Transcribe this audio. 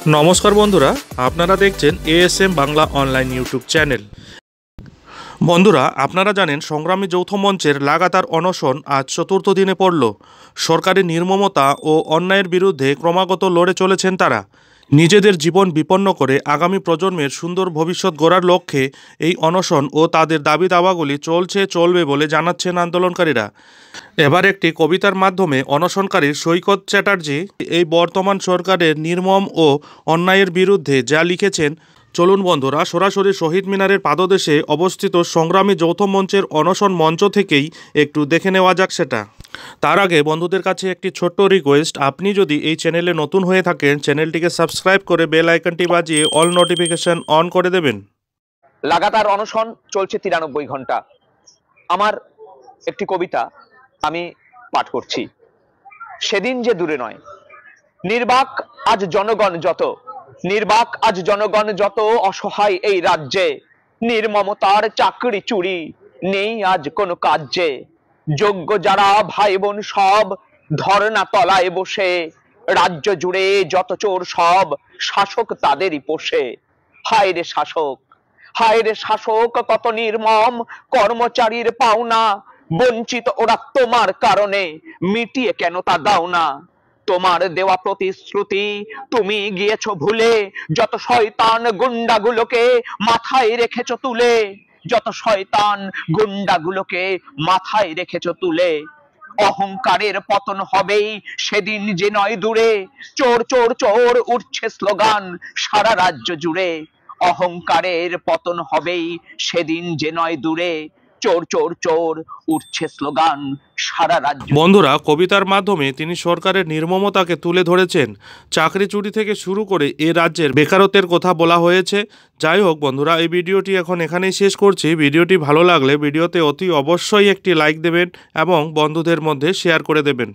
নমস্কার বন্ধুরা, আপনারা দেখছেন ASM Bangla online YouTube channel. বন্ধুরা, আপনারা জানেন সংগ্রামী যৌথ মঞ্চের লাগাতার অনশন আজ চতুর্থ দিনে পড়ল। সরকারি নির্মমতা ও অন্যায়ের বিরুদ্ধে ক্রমাগত লড়ে চলেছেন তারা। নিজেদের জীবন বিপন্ন করে আগামী প্রজন্মের সুন্দর ভবিষ্যৎ গড়ার লক্ষ্যে এই অনশন ও তাদের দাবি দাওয়াগুলি চলবে বলে জানাচ্ছেন আন্দোলনকারীরা। এবার একটি কবিতার মাধ্যমে অনশনকারী সৈকত চ্যাটার্জি এই বর্তমান সরকারের নির্মম ও অন্যায়ের বিরুদ্ধে যা লিখেছেন, চলুন বন্ধুরা সরাসরি শহীদ মিনারের পাদদেশে অবস্থিত সংগ্রামী যৌথ মঞ্চের অনশন মঞ্চ থেকেই একটু দেখে নেওয়া যাক সেটা। তার আগে বন্ধুদের কাছে একটি ছোট্ট রিকোয়েস্ট, আপনি যদি এই চ্যানেলে নতুন হয়ে থাকেন চ্যানেলটিকে সাবস্ক্রাইব করে বেল আইকনটি বাজিয়ে অল নোটিফিকেশন অন করে দেবেন। লাগাতার অনশন চলছে 93 ঘন্টা। আমার একটি কবিতা আমি পাঠ করছি। সেদিন যে দূরে নয়, নির্বাক আজ জনগণ যত, নির্বাক আজ জনগণ যত, অসহায় এই রাজ্যে নির্মমতার চাকরি চুরি নেই আজ কোনো কার্যে। যোগ্য যারা ভাই বোন সব ধর্ণা তলায় বসে, রাজ্য জুড়ে যত চোর সব শাসক তাদেরই পোষে। হায় রে শাসক, হায় রে শাসক, কত নির্মম কর্মচারীর পাওনা, বঞ্চিত ওরা তোমার কারণে, মিটিয়ে কেন তা দাও না। তোমার দেওয়া প্রতিশ্রুতি তুমি গিয়েছো ভুলে, যত শয়তান গুন্ডাগুলোকে মাথায় রেখেছো তুলে, যত শয়তান গুন্ডাগুলোকে মাথায় রেখেছো তুলে। অহংকারের পতন হবেই সেদিন যে নয় দূরে, চোর চোর চোর উঠছে স্লোগান সারা রাজ্য জুড়ে। অহংকারের পতন হবেই সেদিন যে নয় দূরে, চোর চোর চোর উঠছে স্লোগান সারা রাজ্য। বন্ধুরা, কবিতার মাধ্যমে তিনি সরকারের নির্মমতাকে তুলে ধরেছেন। চাকরি চুরি থেকে শুরু করে এ রাজ্যের বেকারত্বের কথা বলা হয়েছে। যাই হোক বন্ধুরা, এই ভিডিওটি এখন এখানেই শেষ করছি। ভিডিওটি ভালো লাগলে ভিডিওতে অতি অবশ্যই একটি লাইক দেবেন এবং বন্ধুদের মধ্যে শেয়ার করে দেবেন।